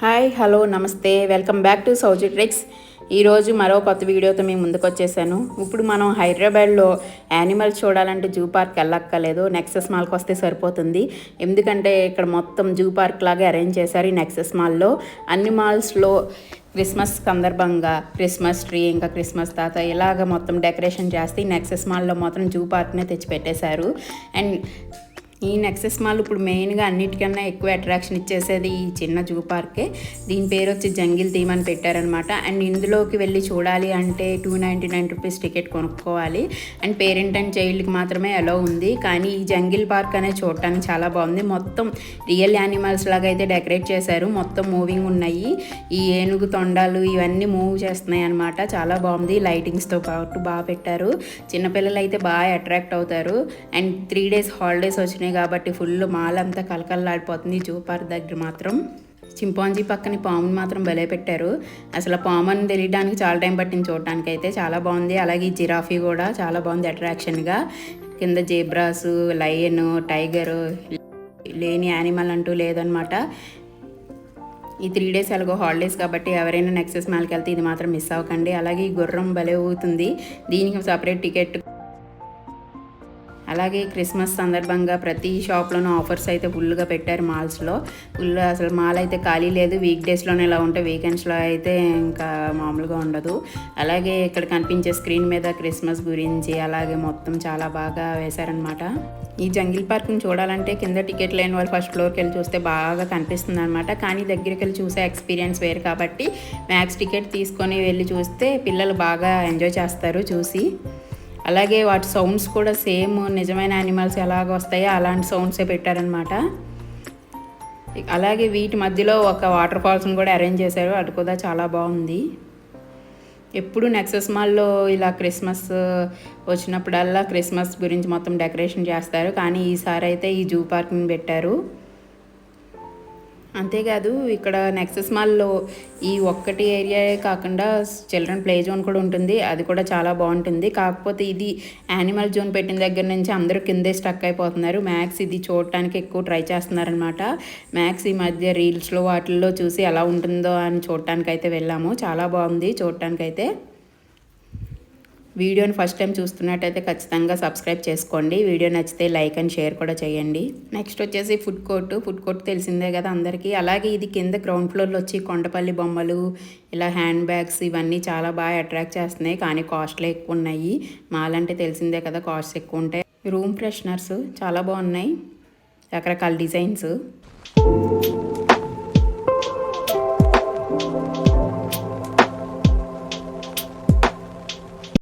Hi hello నమస్తే welcome back to సౌజీ tricks. ఈరోజు మరో కొత్త వీడియోతో మేము ముందుకు వచ్చేసాను. ఇప్పుడు మనం హైదరాబాద్లో యానిమల్స్ చూడాలంటే జూ పార్క్ వెళ్ళక్కర్లేదు, నెక్సెస్ మాల్కి వస్తే సరిపోతుంది. ఎందుకంటే ఇక్కడ మొత్తం జూ పార్క్ లాగా అరేంజ్ చేశారు ఈ నెక్సెస్ మాల్లో. అన్ని మాల్స్లో క్రిస్మస్ సందర్భంగా క్రిస్మస్ ట్రీ ఇంకా క్రిస్మస్ తాత ఇలాగ మొత్తం డెకరేషన్ చేస్తే ఈ నెక్సెస్ మాల్లో మొత్తం జూ పార్క్నే తెచ్చిపెట్టేశారు. అండ్ ఈ నెక్సెస్ మాల్ ఇప్పుడు మెయిన్గా అన్నిటికన్నా ఎక్కువ అట్రాక్షన్ ఇచ్చేసేది ఈ చిన్న జూ పార్కే. దీని పేరు వచ్చి జంగిల్ థీమ్ అని పెట్టారనమాట. అండ్ ఇందులోకి వెళ్ళి చూడాలి అంటే $299 టికెట్ కొనుక్కోవాలి. అండ్ పేరెంట్ అండ్ చైల్డ్కి మాత్రమే అలో ఉంది. కానీ ఈ జంగిల్ పార్క్ అనేది చూడటానికి చాలా బాగుంది. మొత్తం రియల్ యానిమల్స్ లాగా అయితే డెకరేట్ చేశారు. మొత్తం మూవింగ్ ఉన్నాయి. ఈ ఏనుగు తొండాలు ఇవన్నీ మూవ్ చేస్తున్నాయి అనమాట. చాలా బాగుంది. లైటింగ్స్తో పాటు బాగా పెట్టారు. చిన్నపిల్లలు అయితే బాగా అట్రాక్ట్ అవుతారు. అండ్ 3 days హాలిడేస్ వచ్చినాయి కాబట్టి ఫుల్ మాల్ అంతా కలకల్లాడిపోతుంది. జూ పార్క్ దగ్గర మాత్రం చింపాంజీ పక్కన పాముని మాత్రం భలే పెట్టారు. అసలు పాముని తెలియడానికి చాలా టైం పట్టింది చూడటానికి. అయితే చాలా బాగుంది. అలాగే ఈ జిరాఫీ కూడా చాలా బాగుంది అట్రాక్షన్గా. కింద జేబ్రాస్, లయన్, టైగర్ లేని యానిమల్ అంటూ లేదనమాట. ఈ 3 days ఎలాగో హాలిడేస్ కాబట్టి ఎవరైనా నెక్సెస్ మాల్కి వెళ్తే ఇది మాత్రం మిస్ అవ్వకండి. అలాగే ఈ గుర్రం భలే ఊగుతుంది. దీనికి సపరేట్ టికెట్. అలాగే క్రిస్మస్ సందర్భంగా ప్రతి షాప్లోనూ ఆఫర్స్ అయితే ఫుల్గా పెట్టారు మాల్స్లో. అసలు మాల్ అయితే ఖాళీ లేదు. వీక్ డేస్లోనే ఇలా ఉంటే వీకెండ్స్లో అయితే ఇంకా మామూలుగా ఉండదు. అలాగే ఇక్కడ కనిపించే స్క్రీన్ మీద క్రిస్మస్ గురించి అలాగే మొత్తం చాలా బాగా వేశారనమాట. ఈ జంగిల్ పార్క్ని చూడాలంటే కింద టికెట్ లేని వాళ్ళు ఫస్ట్ ఫ్లోర్కి వెళ్ళి చూస్తే బాగా కనిపిస్తుంది అనమాట. కానీ దగ్గరికి వెళ్ళి చూసే ఎక్స్పీరియన్స్ వేరు కాబట్టి మ్యాక్స్ టికెట్ తీసుకొని వెళ్ళి చూస్తే పిల్లలు బాగా ఎంజాయ్ చేస్తారు చూసి. అలాగే వాటి సౌండ్స్ కూడా సేమ్ నిజమైన యానిమల్స్ ఎలాగ వస్తాయో అలాంటి సౌండ్సే పెట్టారనమాట. అలాగే వీటి మధ్యలో ఒక వాటర్ ఫాల్స్ని కూడా అరేంజ్ చేశారు. అది కూడా చాలా బాగుంది. ఎప్పుడు నెక్సెస్ మాల్లో ఇలా క్రిస్మస్ వచ్చినప్పుడల్లా క్రిస్మస్ గురించి మొత్తం డెకరేషన్ చేస్తారు. కానీ ఈసారి అయితే ఈ జూ పార్క్ని పెట్టారు. అంతేకాదు ఇక్కడ నెక్సెస్ మాల్లో ఈ ఒక్కటి ఏరియాయే కాకుండా చిల్డ్రన్ ప్లే జోన్ కూడా ఉంటుంది. అది కూడా చాలా బాగుంటుంది. కాకపోతే ఇది యానిమల్ జోన్ పెట్టిన దగ్గర నుంచి అందరూ కిందే స్టక్ అయిపోతున్నారు. మ్యాక్స్ ఇది చూడటానికి ఎక్కువ ట్రై చేస్తున్నారనమాట. మ్యాక్స్ ఈ మధ్య రీల్స్లో వాటిల్లో చూసి ఎలా ఉంటుందో అని చూడటానికైతే వెళ్ళాము. చాలా బాగుంది చూడటానికైతే. వీడియోని ఫస్ట్ టైం చూస్తున్నట్టయితే ఖచ్చితంగా సబ్స్క్రైబ్ చేసుకోండి. వీడియో నచ్చితే లైక్ అండ్ షేర్ కూడా చేయండి. నెక్స్ట్ వచ్చేసి ఫుడ్ కోర్ట్ తెలిసిందే కదా అందరికీ. అలాగే ఇది కింద గ్రౌండ్ ఫ్లోర్లో వచ్చి కొండపల్లి బొమ్మలు, ఇలా హ్యాండ్ బ్యాగ్స్ ఇవన్నీ చాలా బాగా అట్రాక్ట్ చేస్తున్నాయి. కానీ కాస్ట్లే ఎక్కువ ఉన్నాయి. మాల్ అంటే తెలిసిందే కదా కాస్ట్ ఎక్కువ ఉంటాయి. రూమ్ ఫ్రెషనర్స్ చాలా బాగున్నాయి, రకరకాల డిజైన్స్.